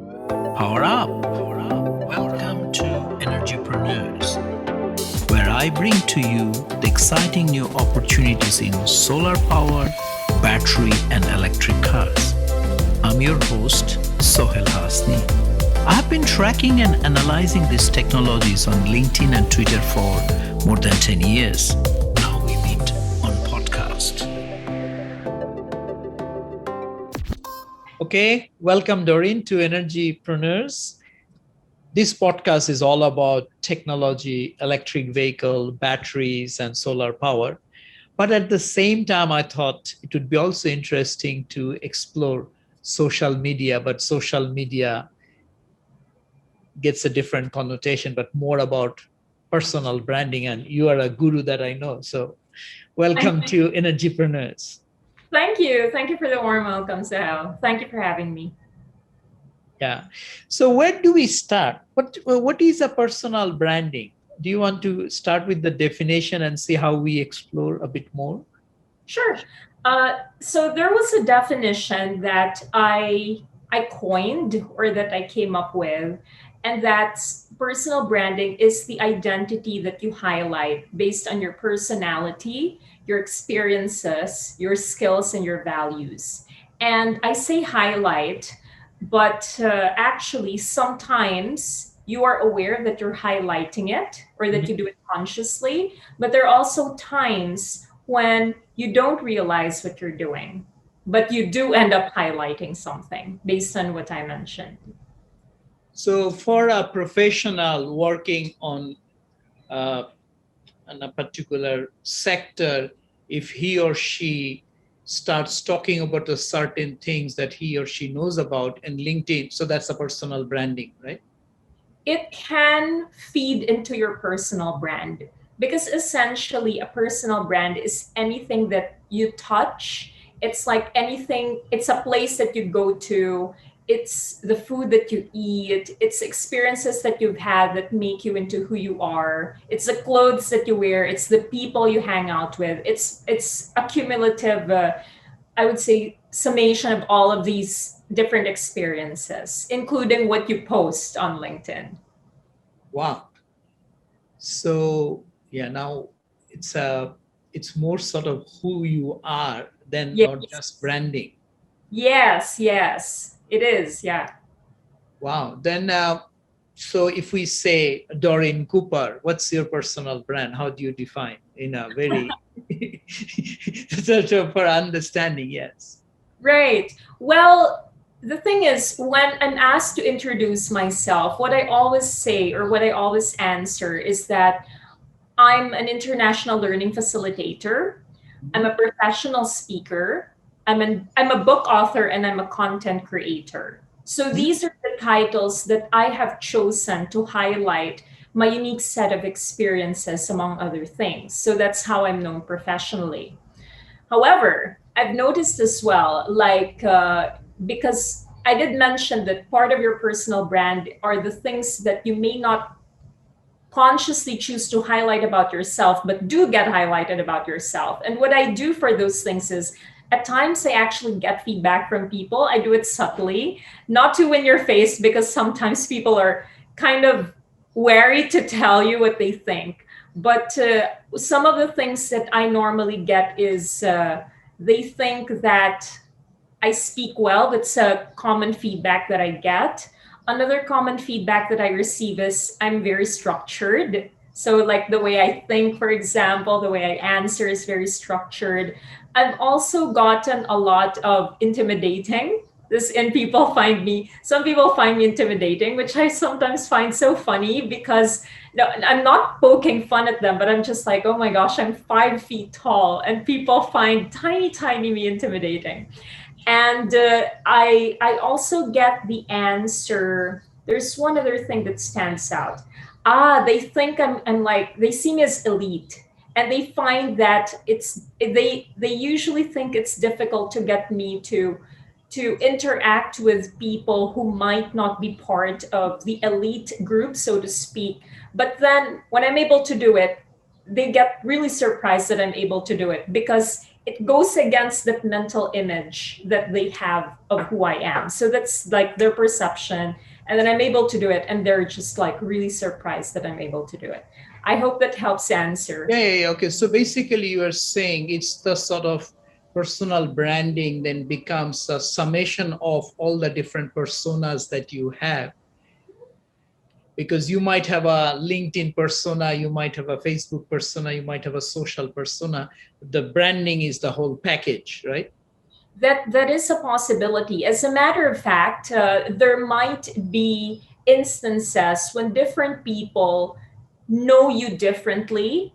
Power up. Welcome to Energypreneurs, where I bring to you the exciting new opportunities in solar power, battery, and electric cars. I'm your host, Sohel Hasni. I have been tracking and analyzing these technologies on LinkedIn and Twitter for more than 10 years. Now we meet on podcast. Okay, welcome Doreen to Energypreneurs. This podcast is all about technology, electric vehicle, batteries, and solar power. But at the same time, I thought it would be also interesting to explore social media, but social media gets a different connotation, but more about personal branding. And you are a guru that I know. So welcome to Energypreneurs. Thank you. Thank you for the warm welcome, Sahel. Thank you for having me. Yeah. So where do we start? What is a personal branding? Do you want to start with the definition and see how we explore a bit more? Sure. So there was a definition that I coined or that I came up with, and that's personal branding is the identity that you highlight based on your personality, your experiences, your skills, and your values. And I say highlight, but actually sometimes you are aware that you're highlighting it or that you do it consciously, but there are also times when you don't realize what you're doing, but you do end up highlighting something based on what I mentioned. So for a professional working uh, on a particular sector, if he or she starts talking about the certain things that he or she knows about in LinkedIn, so that's a personal branding, right? It can feed into your personal brand because essentially a personal brand is anything that you touch. It's like anything, it's a place that you go to, it's the food that you eat, it's experiences that you've had that make you into who you are, it's the clothes that you wear, it's the people you hang out with, it's a cumulative I would say summation of all of these different experiences, including what you post on LinkedIn. Wow. So yeah, now it's more sort of who you are than Yes, not just branding. yes, it is. Yeah. Wow. Then so if we say Doreen Cooper, what's your personal brand? How do you define in a very sort of for understanding? Yes. Right. Well, the thing is, when I'm asked to introduce myself, what I always say or what I always answer is that I'm an international learning facilitator. I'm a professional speaker. I'm a book author and I'm a content creator. So these are the titles that I have chosen to highlight my unique set of experiences among other things. So that's how I'm known professionally. However, I've noticed as well, because I did mention that part of your personal brand are the things that you may not consciously choose to highlight about yourself, but do get highlighted about yourself. And what I do for those things is at times I actually get feedback from people. I do it subtly, not to win your face, because sometimes people are kind of wary to tell you what they think. But some of the things that I normally get is they think that I speak well. That's a common feedback that I get. Another common feedback that I receive is I'm very structured. So, like the way I think, for example, the way I answer is very structured. I've also gotten a lot of intimidating. And people find me, some people find me intimidating, which I sometimes find so funny because no, I'm not poking fun at them, but I'm just like, oh my gosh, I'm 5 feet tall, and people find tiny me intimidating. And I also get the answer. There's one other thing that stands out. They think I'm like, they see me as elite, and they find that they usually think it's difficult to get me to interact with people who might not be part of the elite group, so to speak. But then when I'm able to do it, they get really surprised that I'm able to do it because it goes against that mental image that they have of who I am. So that's like their perception. And then I'm able to do it. And they're just like really surprised that I'm able to do it. I hope that helps answer. Yeah. Okay. So basically, you are saying it's the sort of personal branding then becomes a summation of all the different personas that you have, because you might have a LinkedIn persona, you might have a Facebook persona, you might have a social persona. The branding is the whole package, right? That is a possibility. As a matter of fact, there might be instances when different people know you differently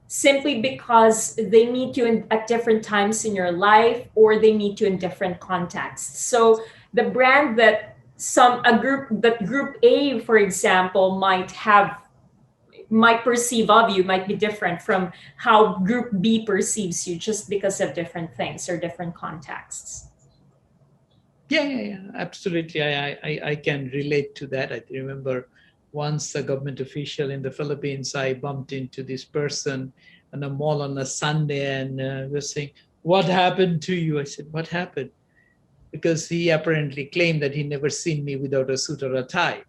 simply because they meet you at different times in your life or they meet you in different contexts. So the brand that group A, for example, might perceive of you might be different from how group B perceives you just because of different things or different contexts. Yeah. Absolutely. I can relate to that. I remember once a government official in the Philippines, I bumped into this person in a mall on a Sunday and was saying, "What happened to you?" I said, "What happened?" Because he apparently claimed that he never seen me without a suit or a tie.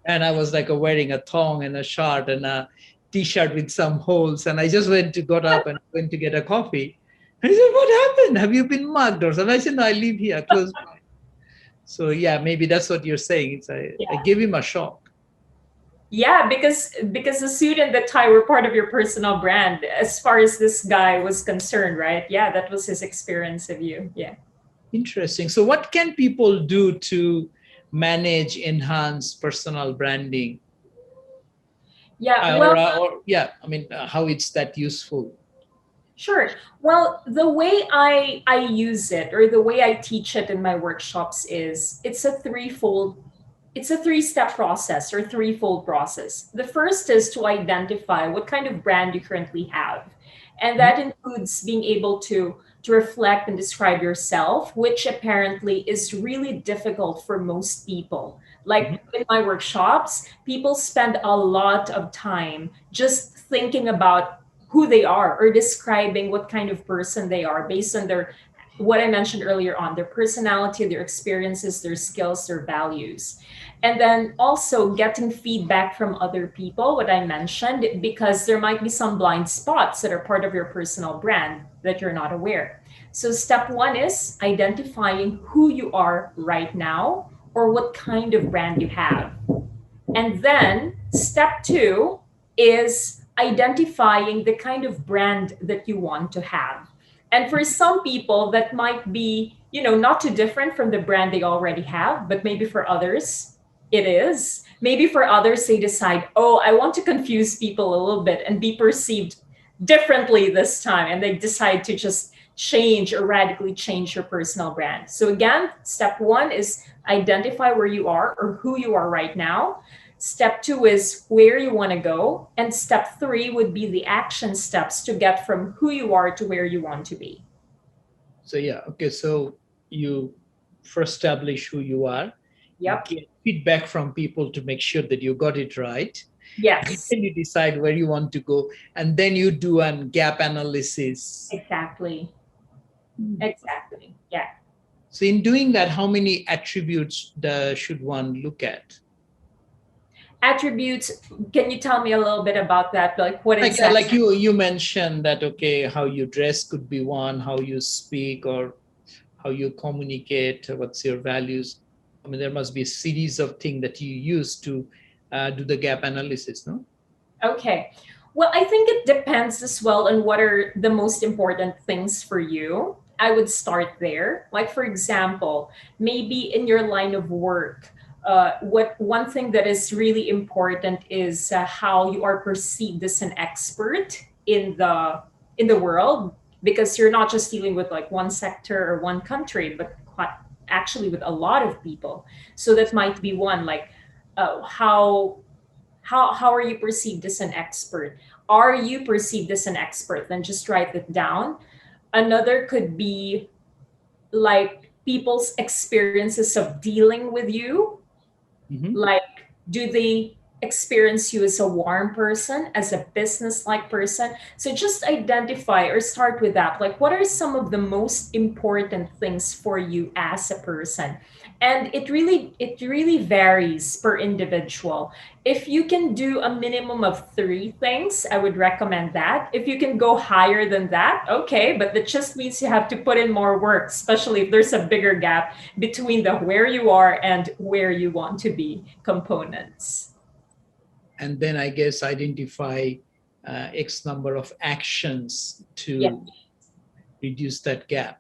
And I was like wearing a thong and a shirt and a t-shirt with some holes. And I just got up and went to get a coffee. And he said, "What happened? Have you been mugged or something?" I said, "No, I live here close by." So yeah, maybe that's what you're saying. I Yeah. gave him a shock. Yeah, because the suit and the tie were part of your personal brand as far as this guy was concerned, right? Yeah, that was his experience of you. Yeah. Interesting. So what can people do to manage, enhance personal branding? Yeah, Or, well, yeah, I mean, how it's that useful? sure. Well, the way I use it or the way I teach it in my workshops is it's a three-step process or threefold process. The first is to identify what kind of brand you currently have. And Mhm. that includes being able to reflect and describe yourself, which apparently is really difficult for most people. Mhm. Like in my workshops, people spend a lot of time just thinking about who they are or describing what kind of person they are based on their what I mentioned earlier on their personality, their experiences, their skills, their values. And then also getting feedback from other people, what I mentioned, because there might be some blind spots that are part of your personal brand that you're not aware. So, step one is identifying who you are right now or what kind of brand you have. And then step two is identifying the kind of brand that you want to have. And for some people, that might be, not too different from the brand they already have, but maybe for others, it is. Maybe for others, they decide, oh, I want to confuse people a little bit and be perceived differently this time. And they decide to just change or radically change your personal brand. So, again, step one is identify where you are or who you are right now. Step two is where you want to go. And step three would be the action steps to get from who you are to where you want to be. So yeah, okay. So you first establish who you are. You Yep. get feedback from people to make sure that you got it right. Yes, Then you decide where you want to go, and then you do an gap analysis. exactly. Exactly. Yeah. So in doing that, how many attributes should one look at? Attributes. Can you tell me a little bit about that? Like what Like exactly? you mentioned that, okay, how you dress could be one, how you speak or how you communicate, what's your values. I mean, there must be a series of things that you use to do the gap analysis, no? Okay. Well, I think it depends as well on what are the most important things for you. I would start there. Like, for example, maybe in your line of work, what one thing that is really important is how you are perceived as an expert in the world, because you're not just dealing with like one sector or one country, but actually with a lot of people. So that might be one, like how are you perceived as an expert? Are you perceived as an expert? Then just write it down. Another could be like people's experiences of dealing with you. Mhm. Like, do they? experience you as a warm person, as a business like person. So just identify or start with that. Like, what are some of the most important things for you as a person? And it really varies per individual. If you can do a minimum of 3 things, I would recommend that. If you can go higher than that, okay, but that just means you have to put in more work, especially if there's a bigger gap between the where you are and where you want to be components. And then I guess identify X number of actions Yeah. to reduce that gap.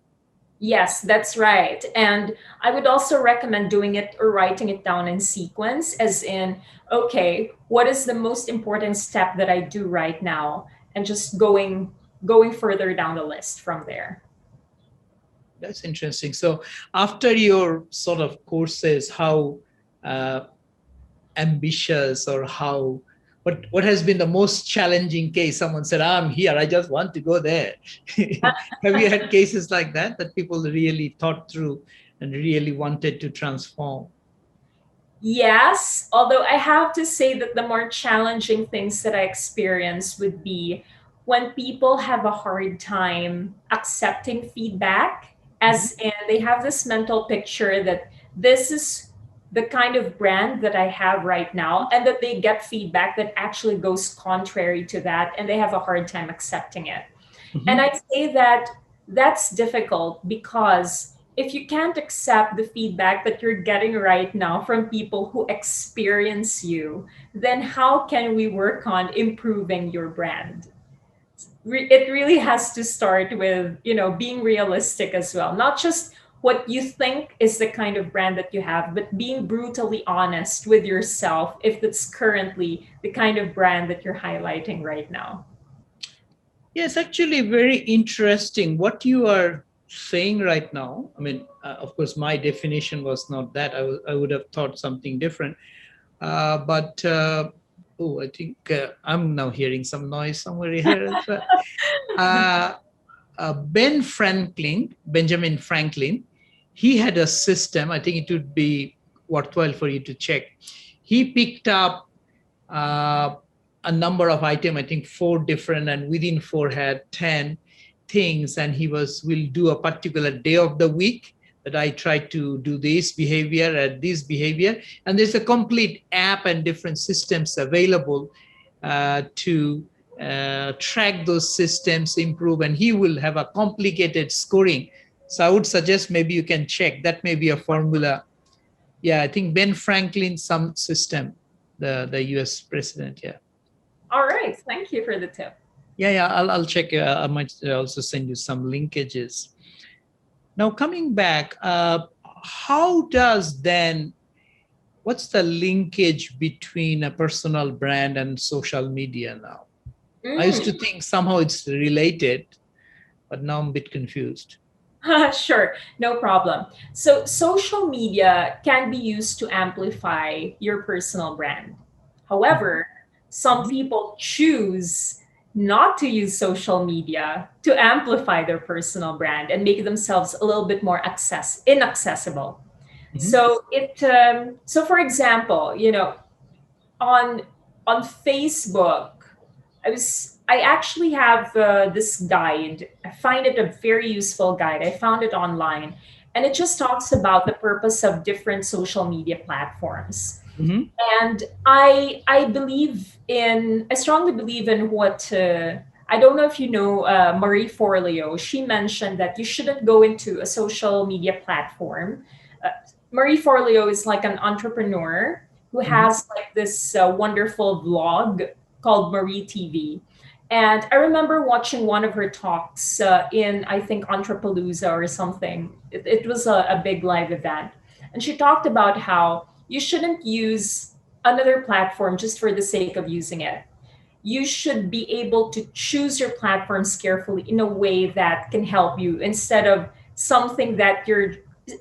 Yes, that's right. And I would also recommend doing it or writing it down in sequence, as in, okay, what is the most important step that I do right now? And just going further down the list from there. That's interesting. So after your sort of courses, how uh, ambitious or how what has been the most challenging case? Someone said, I'm here, I just want to go there. Have you had cases like that, that people really thought through and really wanted to transform? Yes, although I have to say that the more challenging things that I experience would be when people have a hard time accepting feedback, Mhm. as in they have this mental picture that this is the kind of brand that I have right now, and that they get feedback that actually goes contrary to that, and they have a hard time accepting it. And Mhm. I'd say that that's difficult because if you can't accept the feedback that you're getting right now from people who experience you, then how can we work on improving your brand? It really has to start with, being realistic as well. Not just what you think is the kind of brand that you have, but being brutally honest with yourself if that's currently the kind of brand that you're highlighting right now. Yes, actually, very interesting what you are saying right now. I mean, of course, my definition was not that. I would have thought something different. But oh, I think I'm now hearing some noise somewhere here as well. Uh, Benjamin Franklin, he had a system. I think it would be worthwhile for you to check. He picked up uh, a number of items, I think four different, and within four had 10 things. And he will do a particular day of the week that I try to do this behavior and this behavior. And there's a complete app and different systems available to track those systems, improve, and he will have a complicated scoring. So I would suggest maybe you can check. That may be a formula. Yeah, I think Ben Franklin, some system, the US president. Yeah. All right. Thank you for the tip. Yeah. I'll check. I might also send you some linkages. Now, coming back, how does then, what's the linkage between a personal brand and social media now? I used to Mm. think somehow it's related, but now I'm a bit confused. Sure, no problem. So, social media can be used to amplify your personal brand. Mhm. However, some Mhm. people choose not to use social media to amplify their personal brand and make themselves a little bit more inaccessible. Mhm. So for example, on on Facebook, I actually have this guide. I find it a very useful guide. I found it online, and it just talks about the purpose of different social media platforms. Mhm. And I strongly believe in what I don't know if you know Marie Forleo. She mentioned that you shouldn't go into a social media platform. Uh, Marie Forleo is like an entrepreneur who Mhm. has like this wonderful vlog called Marie TV. And I remember watching one of her talks in, I think, Entrepalooza or something. It was a big live event. And she talked about how you shouldn't use another platform just for the sake of using it. You should be able to choose your platforms carefully in a way that can help you instead of something that you're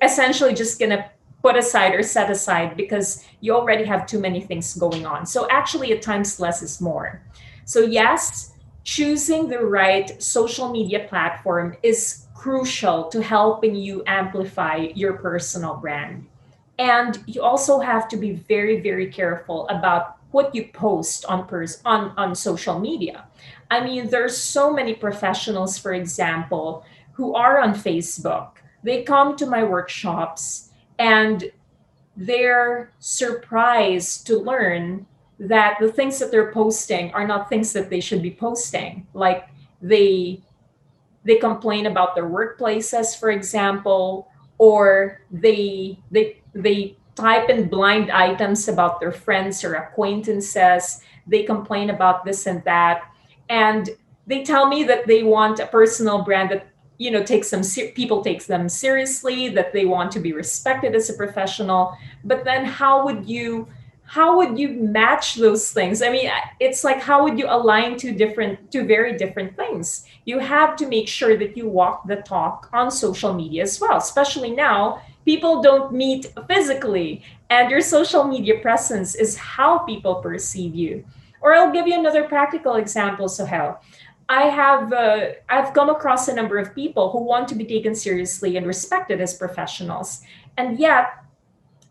essentially just going to put aside or set aside because you already have too many things going on. So, actually, at times, less is more. So, yes, choosing the right social media platform is crucial to helping you amplify your personal brand. And you also have to be very, very careful about what you post on social media. I mean, there's so many professionals, for example, who are on Facebook. They come to my workshops and they're surprised to learn that the things that they're posting are not things that they should be posting. Like they they complain about their workplaces, for example, or they type in blind items about their friends or acquaintances. They complain about this and that, and they tell me that they want a personal brand that takes them people takes them seriously, that they want to be respected as a professional. But then how would you match those things? I mean, it's like, how would you align two very different things? You have to make sure that you walk the talk on social media as well, especially now people don't meet physically, and your social media presence is how people perceive you. Or I'll give you another practical example. So how I've come across a number of people who want to be taken seriously and respected as professionals, and yet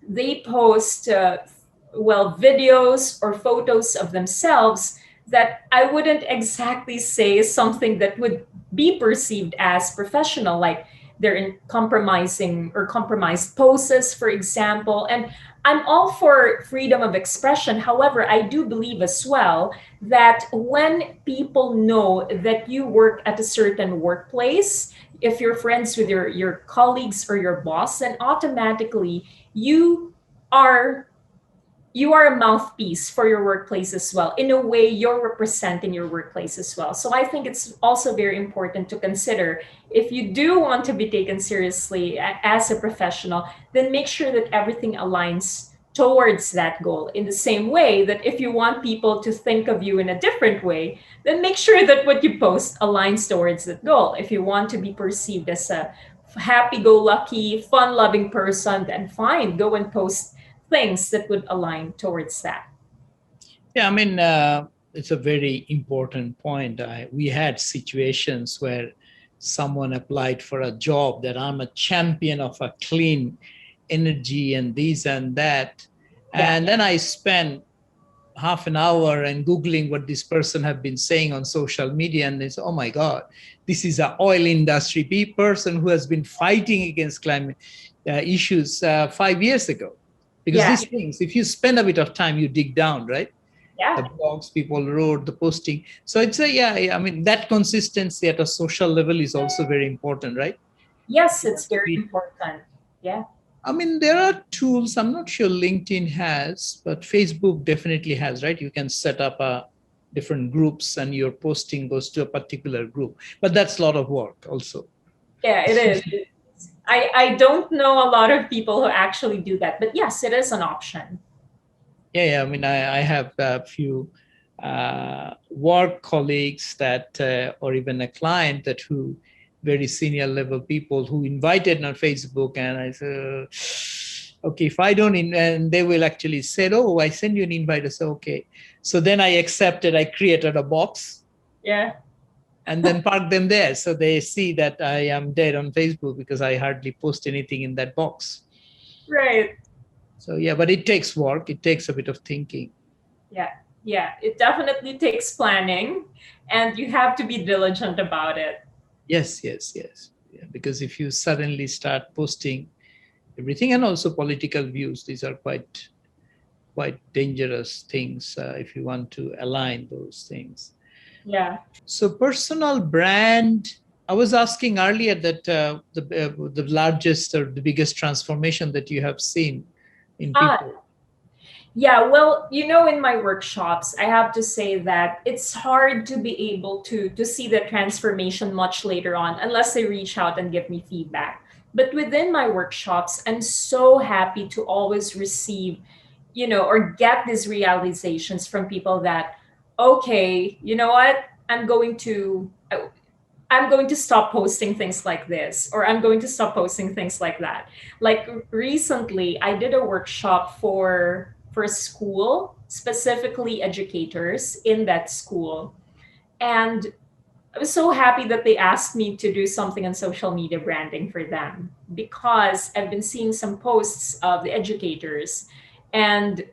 they post videos or photos of themselves that I wouldn't exactly say is something that would be perceived as professional, like they're in compromising or compromised poses, for example. And I'm all for freedom of expression. However, I do believe as well that when people know that you work at a certain workplace, if you're friends with your colleagues or your boss, then automatically you are you are a mouthpiece for your workplace as well. In a way, you're representing your workplace as well. So I think it's also very important to consider, if you do want to be taken seriously as a professional, then make sure that everything aligns towards that goal. In the same way that if you want people to think of you in a different way, then make sure that what you post aligns towards that goal. If you want to be perceived as a happy go lucky, fun loving person, then fine, go and post things that would align towards that. Yeah, I mean, it's a very important point. We had situations where someone applied for a job that I'm a champion of a clean energy and this and that. Yeah. And then I spent half an hour and Googling what this person have been saying on social media. And they say, oh my God, this is an oil industry person who has been fighting against climate issues 5 years ago. Because Yeah. these things, if you spend a bit of time, you dig down, right? Yeah. The blogs people wrote, the posting. So it's I mean, that consistency at a social level is also very important, right? Yes, it's very important. Yeah. I mean, there are tools. I'm not sure LinkedIn has, but Facebook definitely has, right? You can set up a different groups and your posting goes to a particular group. But that's a lot of work also. Yeah, it is. I don't know a lot of people who actually do that, but yes, it is an option. Yeah. I mean, I have a few work colleagues that, or even a client that who very senior level people who invited on Facebook, and I said, okay, if I don't, and they will actually say, oh, I send you an invite. I said, okay. So then I accepted, I created a box. Yeah. And then park them there. So they see that I am dead on Facebook because I hardly post anything in that box. Right. So yeah, but it takes work. It takes a bit of thinking. Yeah. Yeah. It definitely takes planning, and you have to be diligent about it. Yes. Yeah, because if you suddenly start posting everything, and also political views, these are quite dangerous things if you want to align those things. Yeah. So personal brand, I was asking earlier that the largest or the biggest transformation that you have seen in people. Yeah, well, in my workshops, I have to say that it's hard to be able to see the transformation much later on unless they reach out and give me feedback. But within my workshops, I'm so happy to always receive, or get these realizations from people that, okay, you know what? I'm going to stop posting things like this, or I'm going to stop posting things like that. Like recently, I did a workshop for school, specifically educators in that school. And I was so happy that they asked me to do something on social media branding for them, because I've been seeing some posts of the educators, and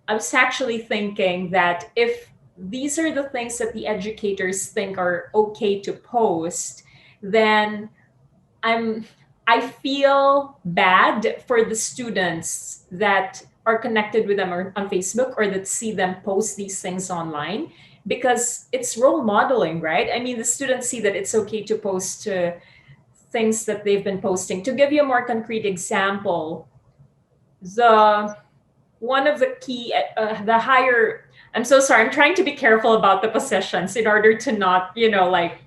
I was actually thinking that if these are the things that the educators think are okay to post, then I'm I feel bad for the students that are connected with them or on Facebook or that see them post these things online because it's role modeling, right? I mean, the students see that it's okay to post things that they've been posting. To give you a more concrete example, the one of the key the higher I'm so sorry, I'm trying to be careful about the positions in order to not, like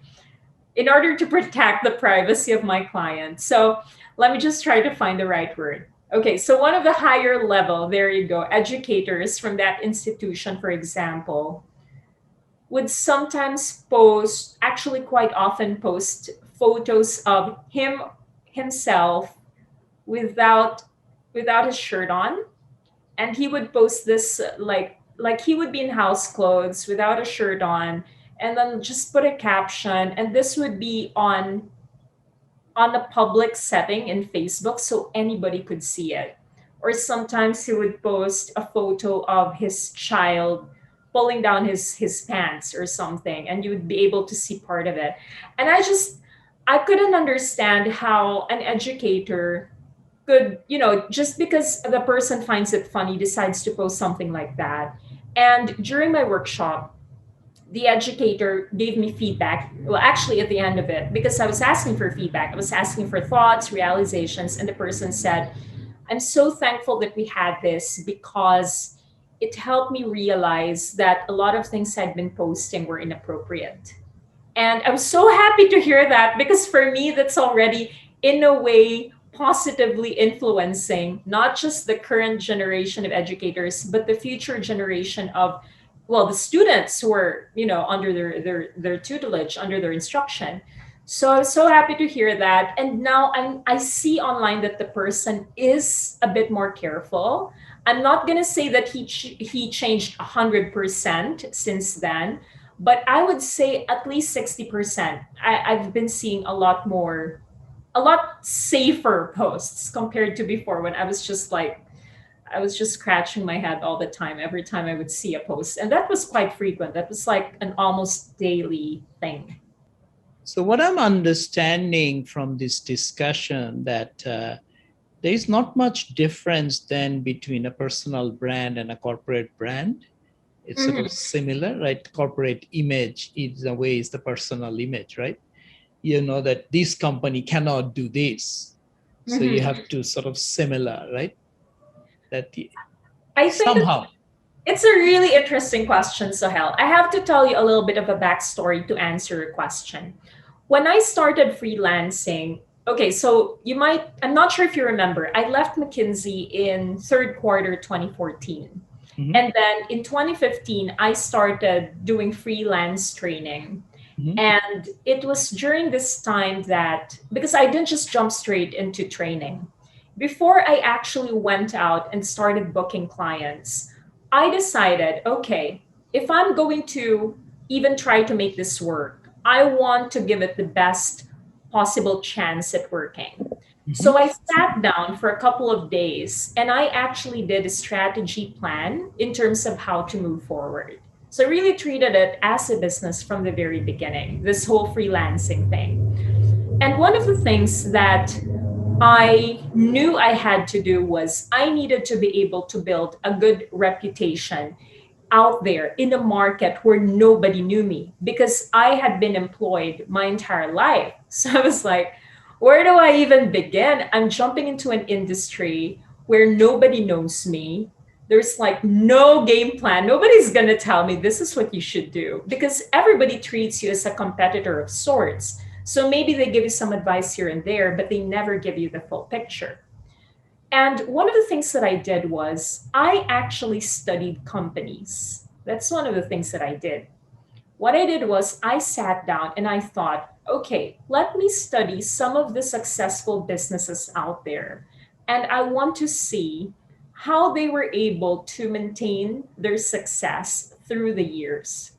in order to protect the privacy of my client. So let me just try to find the right word. Okay, so one of the higher level, there you go, educators from that institution, for example, would sometimes post, actually quite often post photos of himself without his shirt on, and he would post this like he would be in house clothes without a shirt on, and then just put a caption, and this would be on a public setting in Facebook so anybody could see it. Or sometimes he would post a photo of his child pulling down his pants or something, and you would be able to see part of it. And I couldn't understand how an educator could, just because the person finds it funny, decides to post something like that. And during my workshop, the educator gave me feedback. Well, actually, at the end of it, because I was asking for feedback, I was asking for thoughts, realizations, and the person said, I'm so thankful that we had this because it helped me realize that a lot of things I'd been posting were inappropriate. And I was so happy to hear that because for me, that's already, in a way, positively influencing not just the current generation of educators, but the future generation of, well, the students who are, under their tutelage, under their instruction. So I was so happy to hear that. And now I see online that the person is a bit more careful. I'm not gonna say that he changed 100% since then, but I would say at least 60%. I've been seeing a lot safer posts compared to before when I was just scratching my head all the time every time I would see a post. And that was quite frequent. That was like an almost daily thing. So, what I'm understanding from this discussion that there is not much difference then between a personal brand and a corporate brand. It's sort Mhm. of similar, right? Corporate image is a way is the personal image, right? You know that this company cannot do this, so you Mhm. have to sort of similar, right? That I think somehow. it's a really interesting question, Sahel. I have to tell you a little bit of a backstory to answer your question. When I started freelancing, okay, so I'm not sure if you remember, I left McKinsey in third quarter 2014. Mhm, And then in 2015, I started doing freelance training. mhm, And it was during this time that, because I didn't just jump straight into training, before I actually went out and started booking clients, I decided, okay, if I'm going to even try to make this work, I want to give it the best possible chance at working. mhm. So I sat down for a couple of days and I actually did a strategy plan in terms of how to move forward. So I really treated it as a business from the very beginning, this whole freelancing thing. And one of the things that I knew I had to do was I needed to be able to build a good reputation out there in a market where nobody knew me because I had been employed my entire life. So I was like, where do I even begin? I'm jumping into an industry where nobody knows me. There's like no game plan. Nobody's going to tell me this is what you should do because everybody treats you as a competitor of sorts. So maybe they give you some advice here and there, but they never give you the full picture. And one of the things that I did was I actually studied companies. That's one of the things that I did. What I did was I sat down and I thought, okay, let me study some of the successful businesses out there. And I want to see how they were able to maintain their success through the years.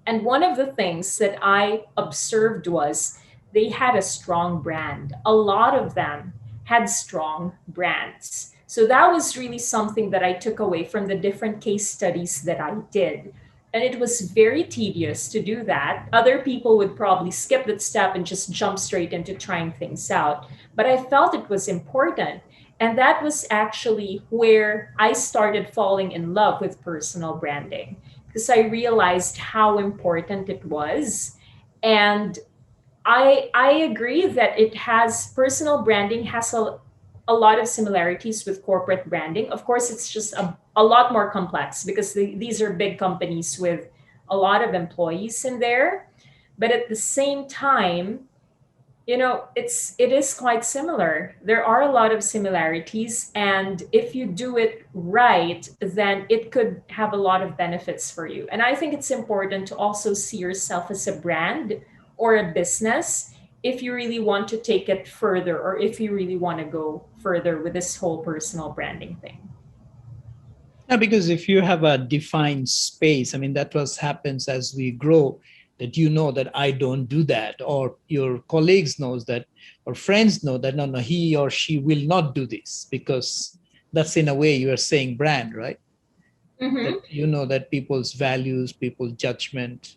And one of the things that I observed was they had a strong brand. A lot of them had strong brands. So that was really something that I took away from the different case studies that I did. And it was very tedious to do that. Other people would probably skip that step and just jump straight into trying things out. But I felt it was important. And that was actually where I started falling in love with personal branding because I realized how important it was. And I agree that it has personal branding has a lot of similarities with corporate branding. Of course, it's just a lot more complex because these are big companies with a lot of employees in there. But at the same time, it is quite similar. There are a lot of similarities, and if you do it right, then it could have a lot of benefits for you. And I think it's important to also see yourself as a brand or a business if you really want to take it further, or if you really want to go further with this whole personal branding thing. Yeah, because if you have a defined space, I mean, that was happens as we grow, that you know that I don't do that, or your colleagues knows that, or friends know that, no, no, he or she will not do this, because that's in a way you are saying brand, right? That Mm-hmm. you know that people's values, people's judgment,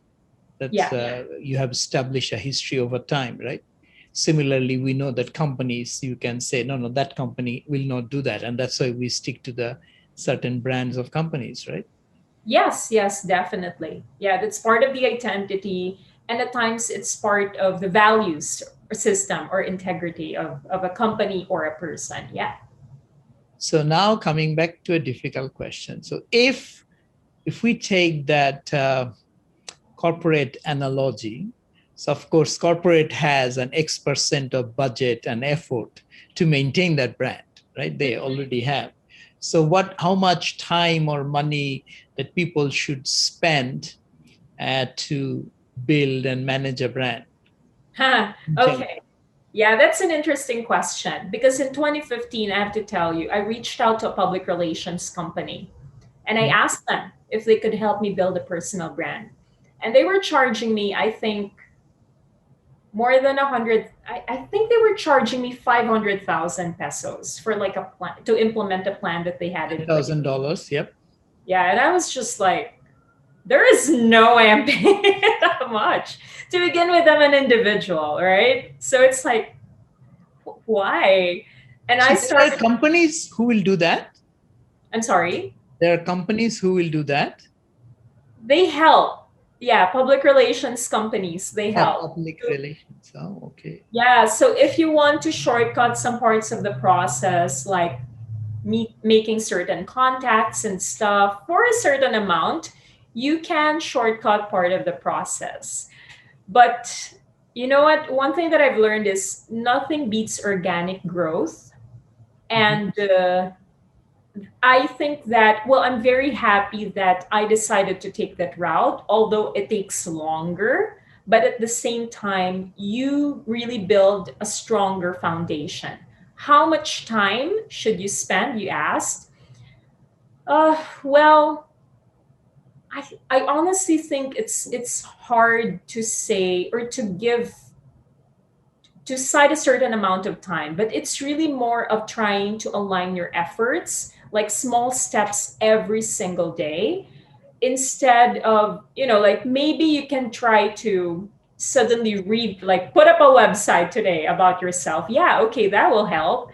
that's Yeah. you have established a history over time, right? Similarly, we know that companies, you can say, no, no, that company will not do that, and that's why we stick to the certain brands of companies, right? Yes, yes, definitely. Yeah, that's part of the identity. And at times it's part of the values or system or integrity of a company or a person. Yeah. So now coming back to a difficult question. So if we take that corporate analogy, so of course corporate has an X% of budget and effort to maintain that brand, right? They already have. So how much time or money that people should spend to build and manage a brand? Huh. Okay. Yeah, that's an interesting question because in 2015, I have to tell you, I reached out to a public relations company and I asked them if they could help me build a personal brand. And they were charging me, I think, more than 100. I think they were charging me 500,000 pesos for like a plan to implement a plan that they had in place. $10,000, yep. Yeah, and I was just like, there is no way I'm paying that much. To begin with, I'm an individual, right? So it's like, why? And So I there are started, companies who will do that. I'm sorry, There are companies who will do that. they help. Yeah, public relations companies, they Oh, help. public relations. Oh, okay. Yeah, so if you want to shortcut some parts of the process, like making certain contacts and stuff for a certain amount, you can shortcut part of the process. But you know what? One thing that I've learned is nothing beats organic growth. Mhm. And I think that, well, I'm very happy that I decided to take that route, although it takes longer. But at the same time, you really build a stronger foundation. How much time should you spend? You asked. Well, I honestly think it's hard to say or to cite a certain amount of time, but it's really more of trying to align your efforts, like small steps every single day, instead of, like maybe you can try to suddenly read, like put up a website today about yourself. Yeah, okay, that will help.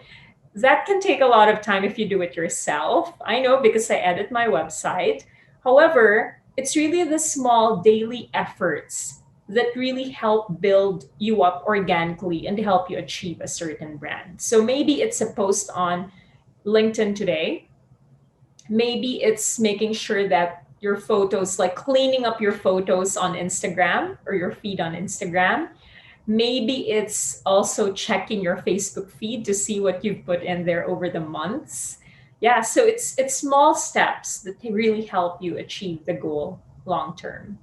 That can take a lot of time if you do it yourself. I know because I edit my website. However, it's really the small daily efforts that really help build you up organically and help you achieve a certain brand. So maybe it's a post on LinkedIn today. Maybe it's making sure that your photos, like cleaning up your photos on Instagram or your feed on Instagram. Maybe it's also checking your Facebook feed to see what you've put in there over the months. Yeah, so it's small steps that can really help you achieve the goal long term.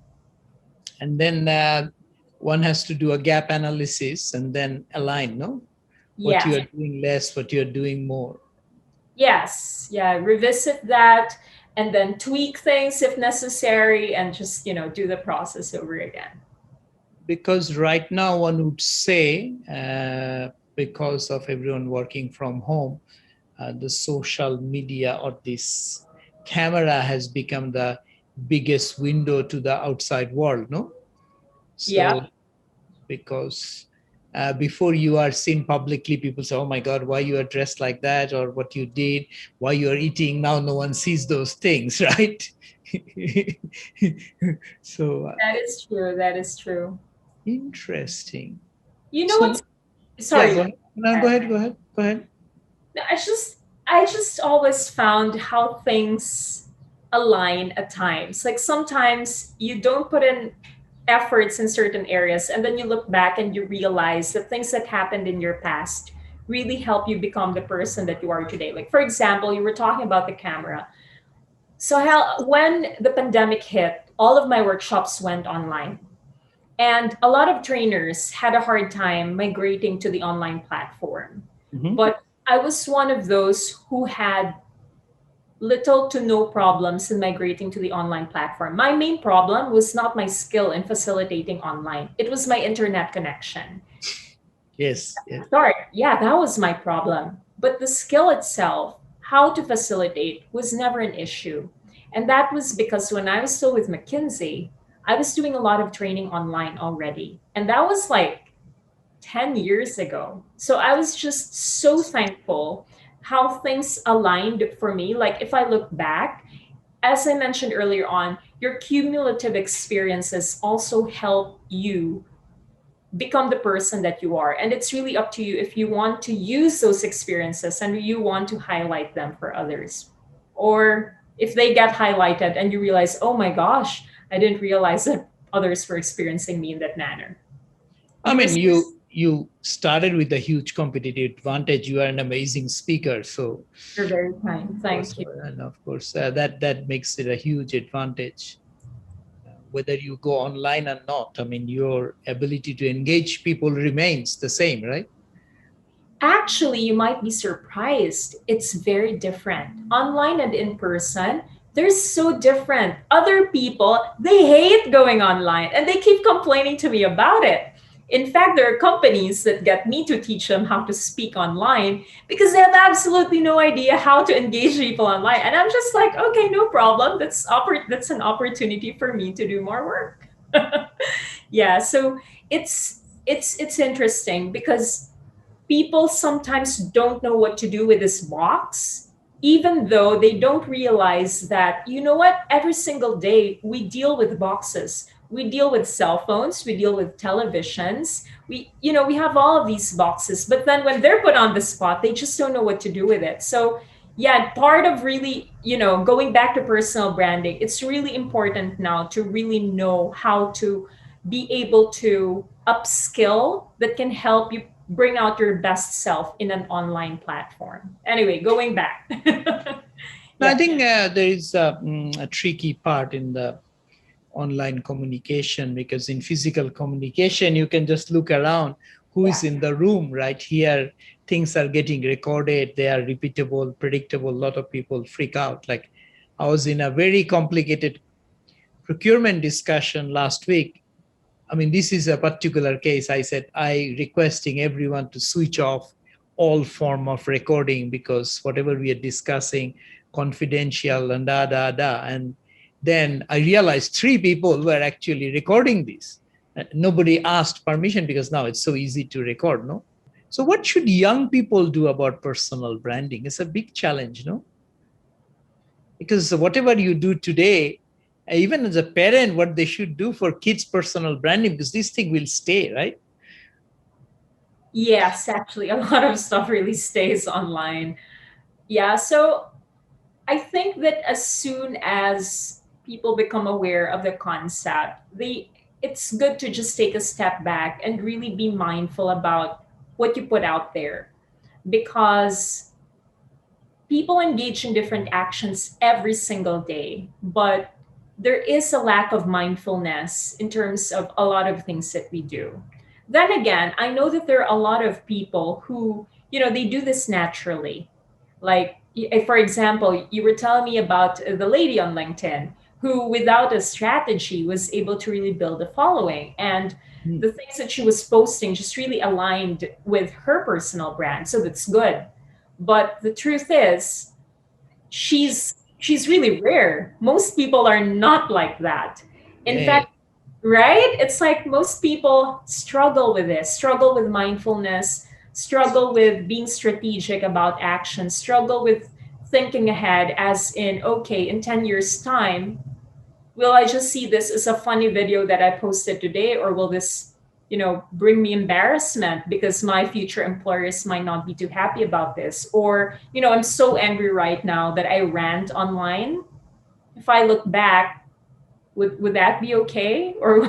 And then one has to do a gap analysis and then align, no? What Yeah. you are doing less, what you're doing more. Yes. Yeah. Revisit that and then tweak things if necessary and just, do the process over again. Because right now one would say, because of everyone working from home, the social media or this camera has become the biggest window to the outside world, no? Yeah, So because before you are seen publicly, people say, oh my God, why you are dressed like that, or what you did, why you are eating. Now no one sees those things, right? So that is true. That is true. interesting. You know So what's yeah, sorry. go ahead. No, go ahead, go ahead, go ahead. No, I just always found how things align at times. Like sometimes you don't put in efforts in certain areas and then you look back and you realize the things that happened in your past really help you become the person that you are today. Like for example, you were talking about the camera. So how when the pandemic hit, all of my workshops went online. And a lot of trainers had a hard time migrating to the online platform. Mhm. But I was one of those who had little to no problems in migrating to the online platform. My main problem was not my skill in facilitating online, it was my internet connection. Yes, yes. Sorry, yeah, that was my problem. But the skill itself, how to facilitate, was never an issue. And that was because when I was still with McKinsey, I was doing a lot of training online already. And that was like 10 years ago. So I was just so thankful how things aligned for me. Like if I look back, as I mentioned earlier on, your cumulative experiences also help you become the person that you are. And it's really up to you if you want to use those experiences and you want to highlight them for others. Or if they get highlighted and you realize, oh my gosh, I didn't realize that others were experiencing me in that manner. I mean, Yours, you started with a huge competitive advantage. You are an amazing speaker, so you're very kind. of course, Thank you. and of course, that makes it a huge advantage. Whether you go online or not, I mean, your ability to engage people remains the same, right? Actually, you might be surprised. It's very different. Online and in person, they're so different. Other people, they hate going online and they keep complaining to me about it. In fact, there are companies that get me to teach them how to speak online because they have absolutely no idea how to engage people online. And I'm just like, okay, no problem. That's an opportunity for me to do more work. Yeah, so it's interesting because people sometimes don't know what to do with this box, even though they don't realize that, you know what, every single day we deal with boxes. We deal with cell phones, we deal with televisions, we have all of these boxes, but then when they're put on the spot, they just don't know what to do with it. So yeah, part of really, going back to personal branding, it's really important now to really know how to be able to upskill that can help you bring out your best self in an online platform. Anyway, going back. I Yeah. think there is a tricky part in the online communication, because in physical communication you can just look around who is in the room. Right here things are getting recorded, they are repeatable, predictable. A lot of people freak out. Like I was in a very complicated procurement discussion last week. I mean, this is a particular case. I said I requesting everyone to switch off all form of recording, because whatever we are discussing, confidential and da da da. And then I realized three people were actually recording this. Nobody asked permission because now it's so easy to record, no? So what should young people do about personal branding? It's a big challenge, no? Because whatever you do today, even as a parent, what they should do for kids' personal branding, because this thing will stay, right? Yes, actually, a lot of stuff really stays online. Yeah. So I think that as soon as people become aware of the concept, it's good to just take a step back and really be mindful about what you put out there, because people engage in different actions every single day, but there is a lack of mindfulness in terms of a lot of things that we do. Then again, I know that there are a lot of people who, they do this naturally. Like, for example, you were telling me about the lady on LinkedIn who, without a strategy, was able to really build a following. And Hmm. the things that she was posting just really aligned with her personal brand. So that's good. But the truth is, she's really rare. Most people are not like that. In Yeah. fact, right? It's like most people struggle with this, struggle with mindfulness, struggle with being strategic about action, struggle with thinking ahead, as in, okay, in 10 years' time, will I just see this as a funny video that I posted today, or will this, bring me embarrassment because my future employers might not be too happy about this? Or, I'm so angry right now that I rant online. If I look back, would that be okay, or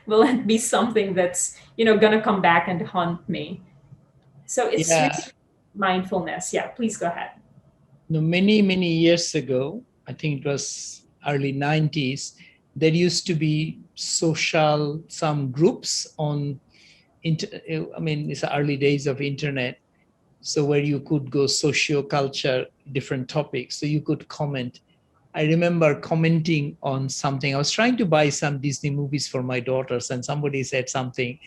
will it be something that's gonna come back and haunt me? So it's Yeah. really mindfulness. Yeah, please go ahead. No, many years ago, I think it was early 90s, there used to be some groups on, I mean, it's the early days of internet. So where you could go socio-culture, different topics. So you could comment. I remember commenting on something. I was trying to buy some Disney movies for my daughters, and somebody said something,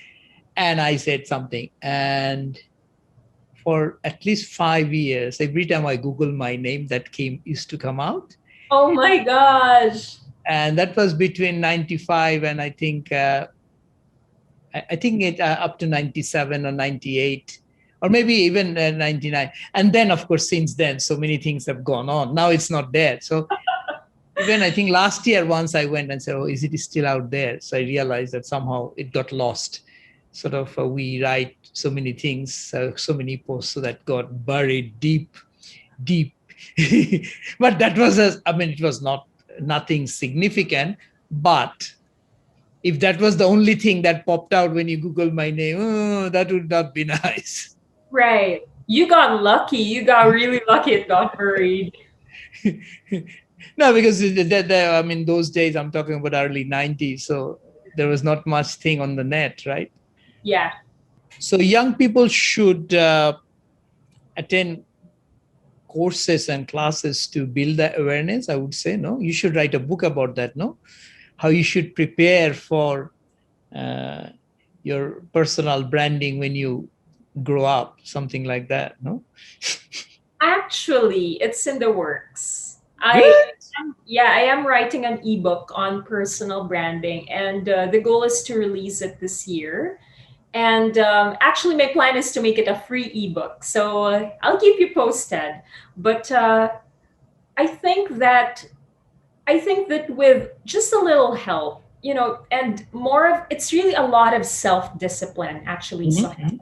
and I said something. And for at least 5 years, every time I Google my name, that came used to come out. Oh my gosh. And that was between 95 and I think it up to 97 or 98, or maybe even 99. And then, of course, since then, so many things have gone on. Now it's not there. So even I think last year, once I went and said, oh, is it still out there? So I realized that somehow it got lost. Sort of, we write so many things, so many posts, so that got buried deep. But that was, it was nothing significant. But if that was the only thing that popped out when you Google my name, oh, that would not be nice. Right. You got lucky. You got really lucky. It got buried. No, because those days, I'm talking about early 90s. So there was not much thing on the net, right? Yeah. So young people should attend courses and classes to build that awareness, I would say. No, you should write a book about that. No, how you should prepare for uh, your personal branding when you grow up, something like that. No. Actually, it's in the works. Good. Yeah, I am writing an ebook on personal branding, and the goal is to release it this year. And actually, my plan is to make it a free ebook. So I'll keep you posted. But I think that I think that with just a little help, and more of, it's really a lot of self discipline, actually. So Mm-hmm.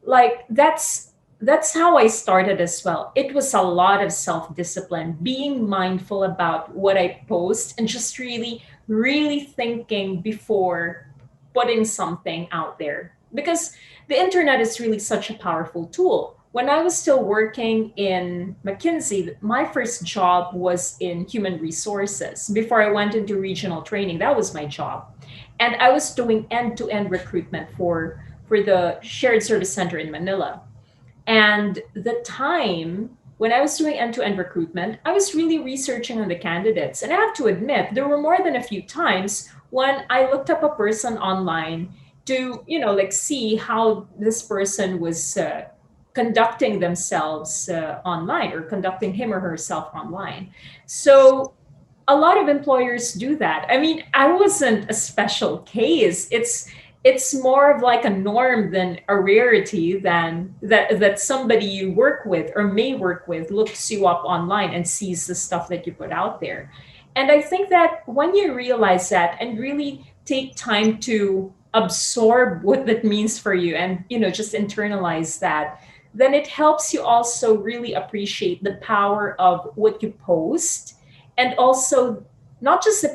like that's how I started as well. It was a lot of self-discipline, being mindful about what I post, and just really thinking before putting something out there, because the internet is really such a powerful tool. When I was still working in McKinsey, my first job was in human resources. Before I went into regional training, that was my job, and I was doing end-to-end recruitment for the shared service center in Manila. And the time when I was doing end-to-end recruitment, I was really researching on the candidates. And I have to admit, there were more than a few times when I looked up a person online to, like, see how this person was conducting themselves online, or conducting him or herself online. So a lot of employers do that. I mean, I wasn't a special case. It's more of like a norm than a rarity, than that somebody you work with or may work with looks you up online and sees the stuff that you put out there. And I think that when you realize that and really take time to absorb what that means for you, and just internalize that, then it helps you also really appreciate the power of what you post, and also not just the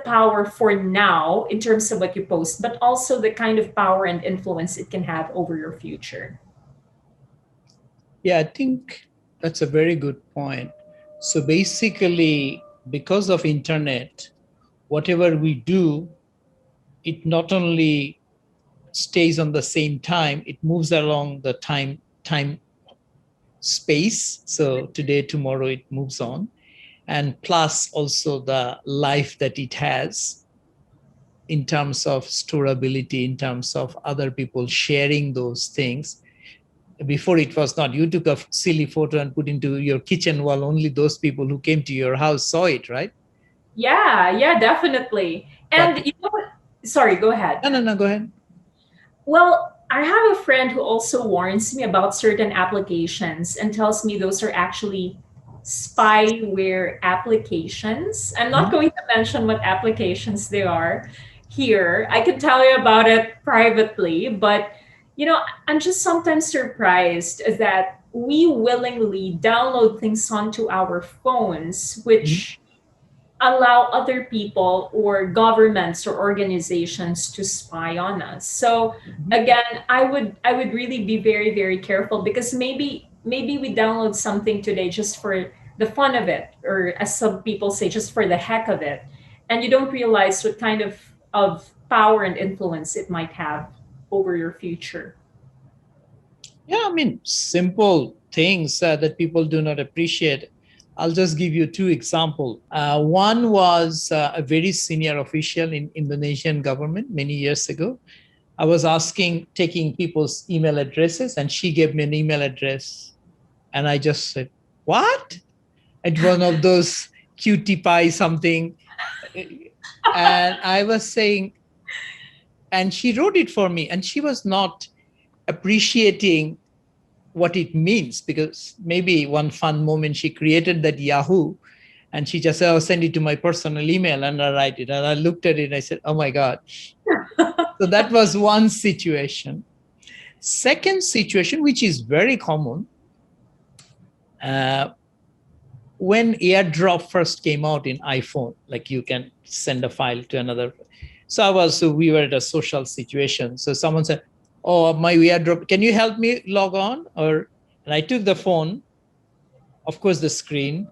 power for now in terms of what you post, but also the kind of power and influence it can have over your future. Yeah, I think that's a very good point. So basically, because of internet, whatever we do, it not only stays on the same time, it moves along the time space. So today, tomorrow, it moves on. And plus also the life that it has in terms of storability, in terms of other people sharing those things. Before it was not. You took a silly photo and put into your kitchen wall. Only those people who came to your house saw it, right? Yeah, definitely. But And you know what? Sorry, go ahead. no, go ahead. Well, I have a friend who also warns me about certain applications and tells me those are actually spyware applications. I'm not Mhm. going to mention what applications they are here. I can tell you about it privately, but you know, I'm just sometimes surprised that we willingly download things onto our phones, Mhm. which allow other people or governments or organizations to spy on us. So Mhm. again, I would really be very very careful, because maybe we download something today just for the fun of it, or as some people say, just for the heck of it, and you don't realize what kind of power and influence it might have over your future. Yeah, I mean, simple things that people do not appreciate. I'll just give you two examples. One was a very senior official in Indonesian government many years ago. I was taking people's email addresses, and she gave me an email address. And I just said, what? It's one of those cutie pie something. And I was saying, and she wrote it for me, and she was not appreciating what it means, because maybe one fun moment she created that Yahoo, and she just said, "Oh, send it to my personal email," and I write it. And I looked at it and I said, "Oh my God." So that was one situation. Second situation, which is very common, uh, when AirDrop first came out in iPhone, like you can send a file to another. So we were at a social situation. So someone said, "Oh, my AirDrop, can you help me log on?" And I took the phone, of course, the screen,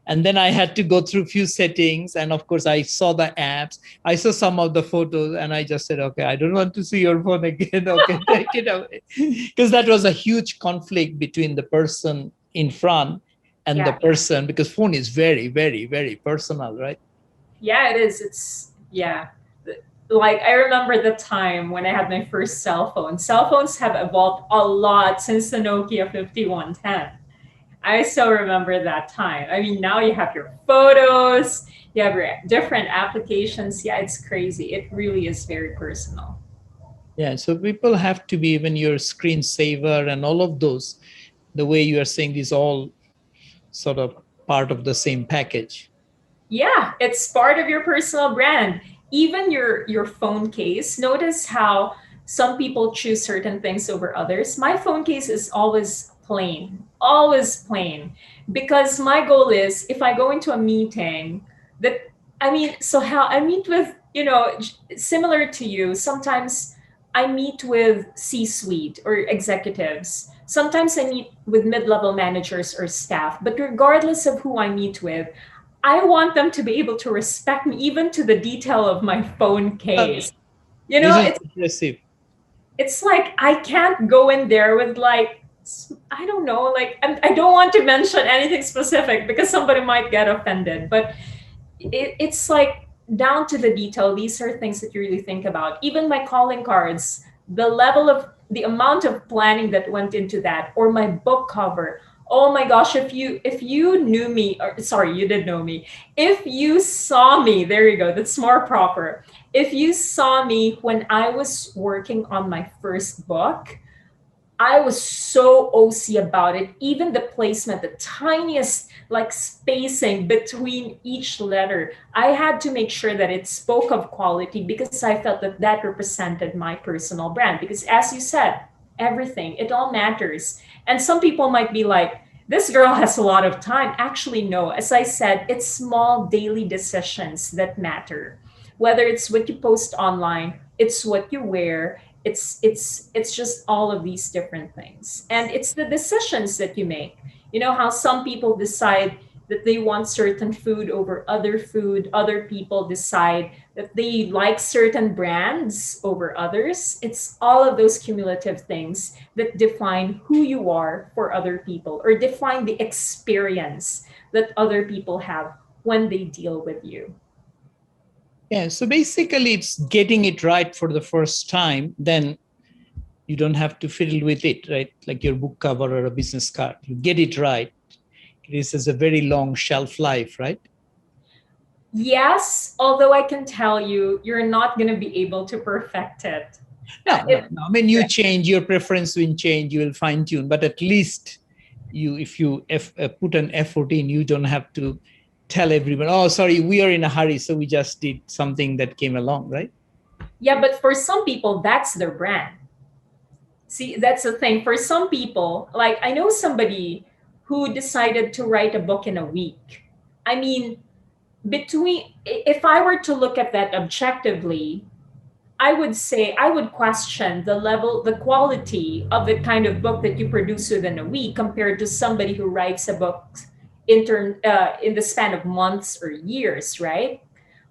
and then I had to go through a few settings, and of course I saw the apps, I saw some of the photos, and I just said, okay, I don't want to see your phone again. Okay, take it away. Because that was a huge conflict between the person in front and the Yeah. person, because phone is very very very personal, right? Yeah, it is. It's yeah. Like I remember the time when I had my first cell phone. Cell phones have evolved a lot since the Nokia 5110. I still remember that time. I mean, now you have your photos, you have your different applications. Yeah, it's crazy. It really is very personal. Yeah, so people have to be, even your screensaver and all of those, the way you are saying, these all sort of part of the same package. Yeah, it's part of your personal brand. Even your phone case. Notice how some people choose certain things over others. My phone case is always plain, because my goal is, if I go into a meeting, that I mean, so how I meet with, similar to you, sometimes I meet with C-suite or executives. Sometimes I meet with mid-level managers or staff, but regardless of who I meet with, I want them to be able to respect me even to the detail of my phone Uh, case. You this know, is it's impressive. it's like I can't go in there with like, I don't know, like I don't want to mention anything specific because somebody might get offended, but it's like down to the detail. These are things that you really think about. Even my calling cards, the amount of planning that went into that, or my book cover. Oh my gosh, if you knew me, or sorry, you did know me. If you saw me, there you go, that's more proper. If you saw me when I was working on my first book, I was so OC about it. Even the placement, the tiniest like spacing between each letter, I had to make sure that it spoke of quality, because I felt that that represented my personal brand. Because as you said, everything, it all matters. And some people might be like, this girl has a lot of time. Actually, no. As I said, it's small daily decisions that matter. Whether it's what you post online, it's what you wear, it's just all of these different things, and it's the decisions that you make. You know how some people decide that they want certain food over other food, other people decide that they like certain brands over others. It's all of those cumulative things that define who you are for other people, or define the experience that other people have when they deal with you. Yeah, so basically it's getting it right for the first time, then You don't have to fiddle with it, right? Like your book cover or a business card. You get it right. This has a very long shelf life, right? Yes, although I can tell you, you're not going to be able to perfect it. No, no, It no. I mean, you change your preference will change. You will fine tune, but at least if you put an effort in, you don't have to tell everyone, "Oh, sorry, we are in a hurry, so we just did something that came along," right? Yeah, but for some people, that's their brand. See, that's the thing. For some people, like I know somebody who decided to write a book in a week. I mean, if I were to look at that objectively, I would say I would question the level, the quality of the kind of book that you produce within a week compared to somebody who writes a book in the span of months or years, right?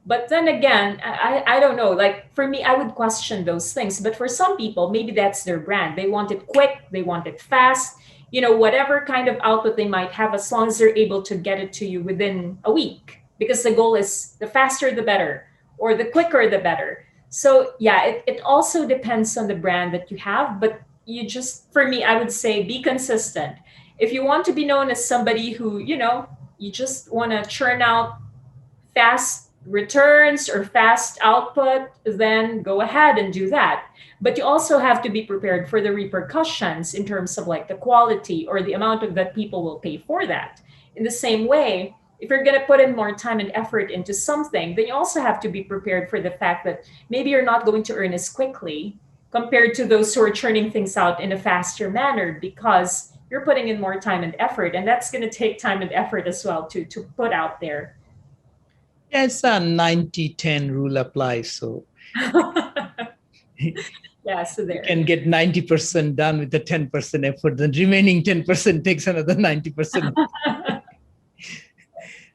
But then again, I don't know. Like for me, I would question those things. But for some people, maybe that's their brand. They want it quick, they want it fast. Whatever kind of output they might have, as long as they're able to get it to you within a week, because the goal is the faster the better, or the quicker the better. So yeah, it also depends on the brand that you have. But for me, I would say be consistent. If you want to be known as somebody who, you just want to churn out fast returns or fast output, then go ahead and do that. But you also have to be prepared for the repercussions in terms of like the quality or the amount of that people will pay for that. In the same way, if you're going to put in more time and effort into something, then you also have to be prepared for the fact that maybe you're not going to earn as quickly compared to those who are churning things out in a faster manner, because you're putting in more time and effort, and that's going to take time and effort as well to put out there. Yes, a 90-10 rule applies. So you Yeah, so there. can get 90% done with the 10% effort. The remaining 10% takes another 90%.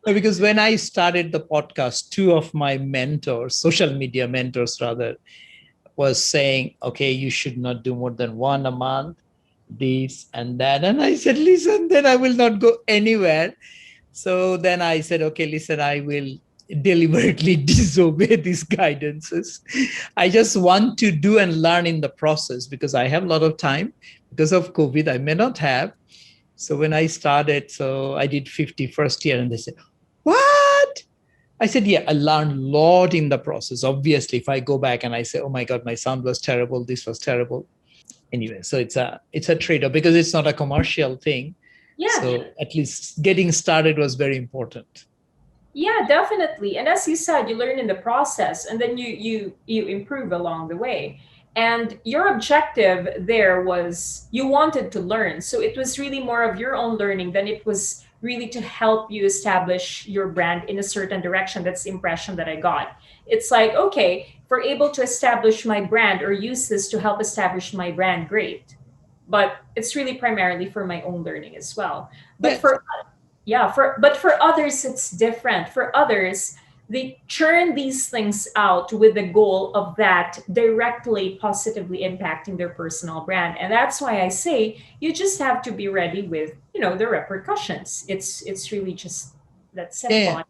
No, because when I started the podcast, two of my mentors, social media mentors rather, was saying, okay, you should not do more than one a month, this and that. And I said, listen, then I will not go anywhere. So then I said, okay, listen, I will deliberately disobey these guidances. I just want to do and learn in the process because I have a lot of time. Because of COVID, I may not have. So when I started, so I did 50 first year, and they said, what? I said, yeah, I learned a lot in the process. Obviously, if I go back and I say, oh my God, my sound was terrible, this was terrible. Anyway, so it's a trade-off because it's not a commercial thing. Yeah, So at least getting started was very important. yeah, definitely. And as you said, you learn in the process, and then you improve along the way. And your objective there was you wanted to learn. So it was really more of your own learning than it was really to help you establish your brand in a certain direction. That's the impression that I got. It's like, okay, if we're able to establish my brand or use this to help establish my brand, great. But it's really primarily for my own learning as well. But Yes. for others it's different. For others, they churn these things out with the goal of that directly positively impacting their personal brand. And that's why I say you just have to be ready with, the repercussions. It's really just that Yeah. simple.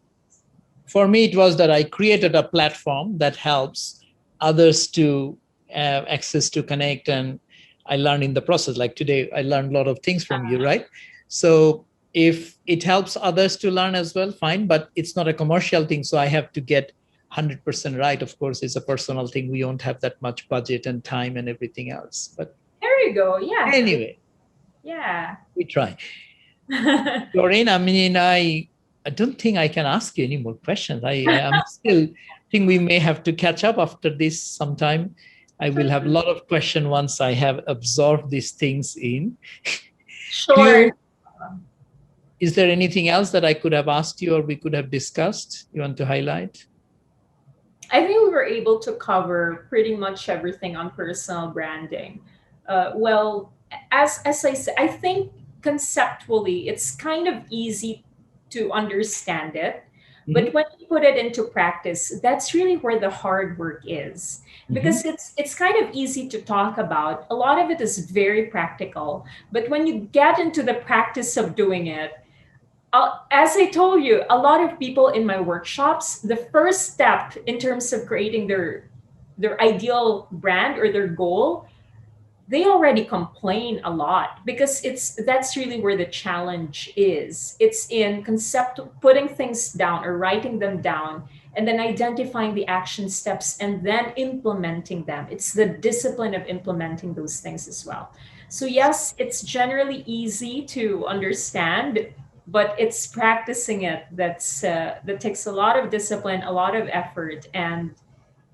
For me, it was that I created a platform that helps others to have access to connect. And I learned in the process. Like today, I learned a lot of things from you, right? So if it helps others to learn as well, fine, but it's not a commercial thing. So I have to get 100% right. Of course, it's a personal thing. We don't have that much budget and time and everything else. But There you go. Yeah. anyway, Yeah. we try. Doreen, I mean, I don't think I can ask you any more questions. I am still think we may have to catch up after this sometime. I will have a lot of questions once I have absorbed these things in. Do Sure. you, is there anything else that I could have asked you or we could have discussed you want to highlight? I think we were able to cover pretty much everything on personal branding. Well, as I said, I think conceptually it's kind of easy to understand it, Mhm. but when you put it into practice, that's really where the hard work is. Mhm. Because it's kind of easy to talk about. A lot of it is very practical, but when you get into the practice of doing it, as I told you, a lot of people in my workshops, the first step in terms of creating their ideal brand or their goal, they already complain a lot because that's really where the challenge is. It's in concept putting things down or writing them down and then identifying the action steps and then implementing them. It's the discipline of implementing those things as well. So yes, it's generally easy to understand, but it's practicing it that takes a lot of discipline, a lot of effort, and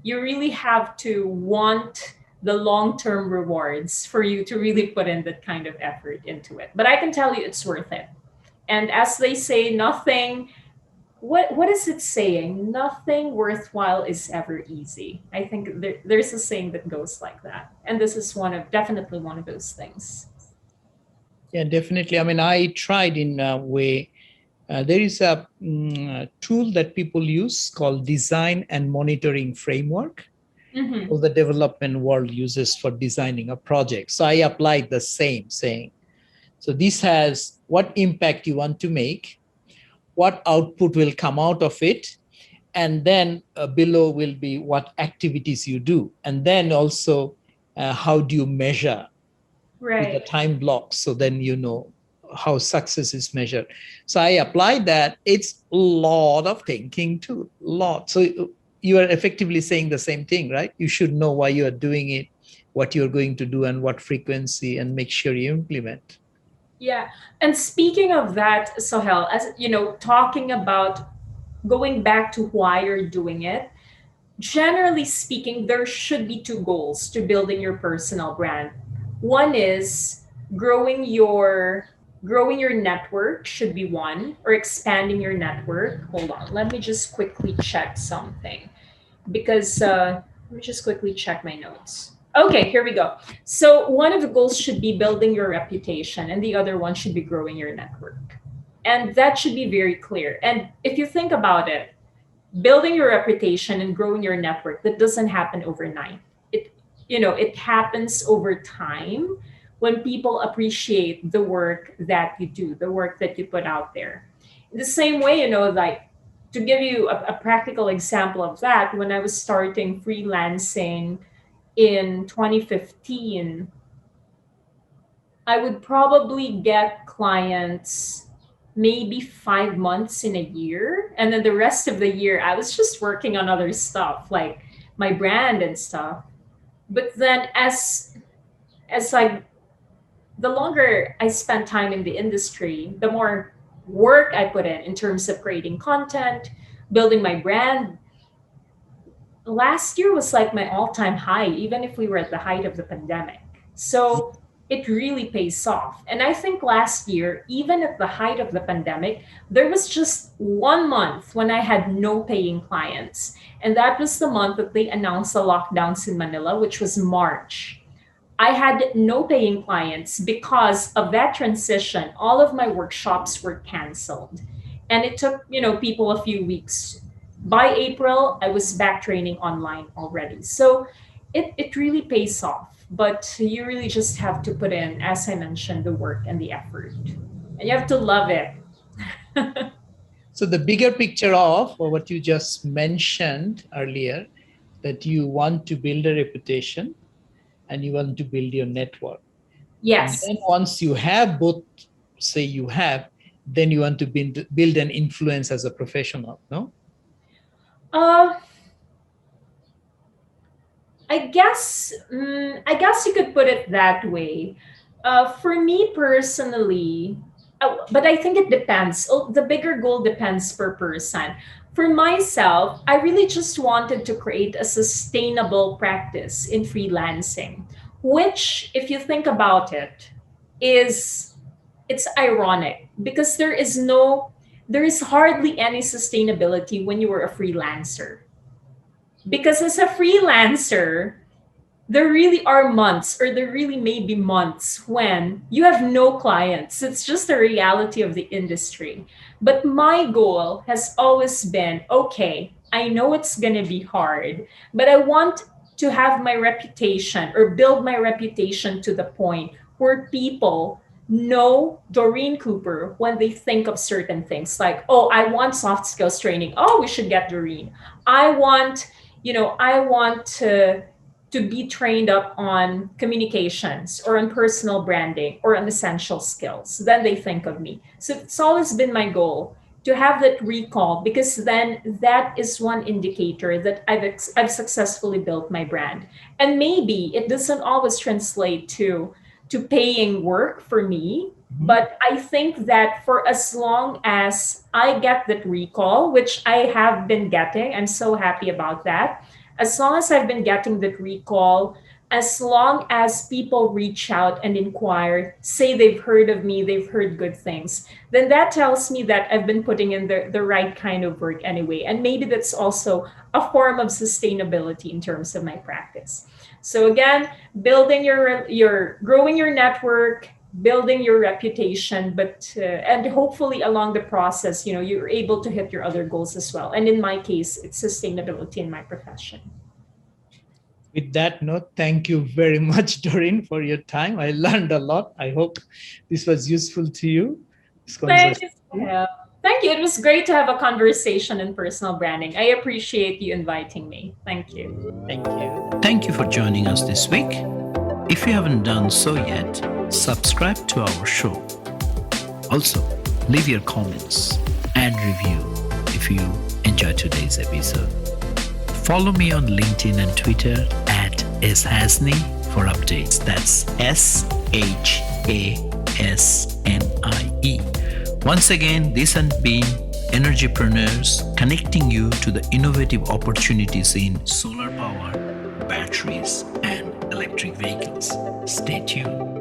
you really have to want the long-term rewards for you to really put in that kind of effort into it. But I can tell you it's worth it. And as they say, nothing, what is it saying? Nothing worthwhile is ever easy. I think there's a saying that goes like that. And this is definitely one of those things. Yeah, definitely. I mean, I tried in a way. There is a tool that people use called Design and Monitoring Framework. Mm-hmm. All the development world uses for designing a project. So I applied the same saying. So this has what impact you want to make, what output will come out of it, and then below will be what activities you do. And then also how do you measure with the Right. time blocks, so then you know how success is measured. So I applied that. It's a lot of thinking too, lot. So you are effectively saying the same thing, right? You should know why you are doing it, what you're going to do, and what frequency, and make sure you implement. Yeah. And speaking of that, Sohel, as you know, talking about going back to why you're doing it, generally speaking, there should be two goals to building your personal brand. One is growing your growing your network should be one, or expanding your network. Hold on, let me just quickly check something because let me just quickly check my notes. Okay, here we go. So one of the goals should be building your reputation, and the other one should be growing your network. And that should be very clear. And if you think about it, building your reputation and growing your network, that doesn't happen overnight. It happens over time when people appreciate the work that you do, the work that you put out there. In the same way, like, to give you a practical example of that, when I was starting freelancing in 2015, I would probably get clients maybe 5 months in a year. And then the rest of the year, I was just working on other stuff like my brand and stuff. But then as like the longer I spent time in the industry, the more work I put in terms of creating content, building my brand. Last year was like my all-time high, even if we were at the height of the pandemic. So it really pays off. And I think last year, even at the height of the pandemic, there was just 1 month when I had no paying clients. And that was the month that they announced the lockdowns in Manila, which was March. I had no paying clients because of that transition. All of my workshops were canceled. And it took, people a few weeks. By April, I was back training online already. So it really pays off. But you really just have to put in, as I mentioned, the work and the effort. And you have to love it. So the bigger picture of what you just mentioned earlier, that you want to build a reputation and you want to build your network. And Yes. then once you have both, say you have, then you want to build an influence as a professional, no? Uh, I guess you could put it that way. For me personally, but I think it depends. Oh, the bigger goal depends per person. For myself, I really just wanted to create a sustainable practice in freelancing, which, if you think about it, is it's ironic because there is hardly any sustainability when you are a freelancer. Because as a freelancer, there really are months, or there really may be months when you have no clients. It's just the reality of the industry. But my goal has always been, okay, I know it's going to be hard, but I want to have my reputation, or build my reputation to the point where people know Doreen Cooper when they think of certain things, like, oh, I want soft skills training. Oh, we should get Doreen. I want, I want to to be trained up on communications or on personal branding or on essential skills. Then they think of me. So it's always been my goal to have that recall, because then that is one indicator that I've successfully built my brand. And maybe it doesn't always translate to paying work for me, Mhm. but I think that for as long as I get that recall, which I have been getting, I'm so happy about that. As long as I've been getting that recall, as long as people reach out and inquire, say they've heard of me, they've heard good things, then that tells me that I've been putting in the right kind of work anyway. And maybe that's also a form of sustainability in terms of my practice. So again, building your growing your network, building your reputation, but and hopefully along the process, you're able to hit your other goals as well. And in my case, it's sustainability in my profession. With that note, thank you very much, Doreen, for your time. I learned a lot. I hope this was useful to you, this Thank conversation. you, Sahil. Thank you. It was great to have a conversation in personal branding. I appreciate you inviting me. Thank you. Thank you. Thank you for joining us this week. If you haven't done so yet, subscribe to our show. Also, leave your comments and review if you enjoyed today's episode. Follow me on LinkedIn and Twitter at shasni for updates. That's SHASNIE. Once again, this has been Energypreneurs, connecting you to the innovative opportunities in solar power, batteries, and electric vehicles. Stay tuned.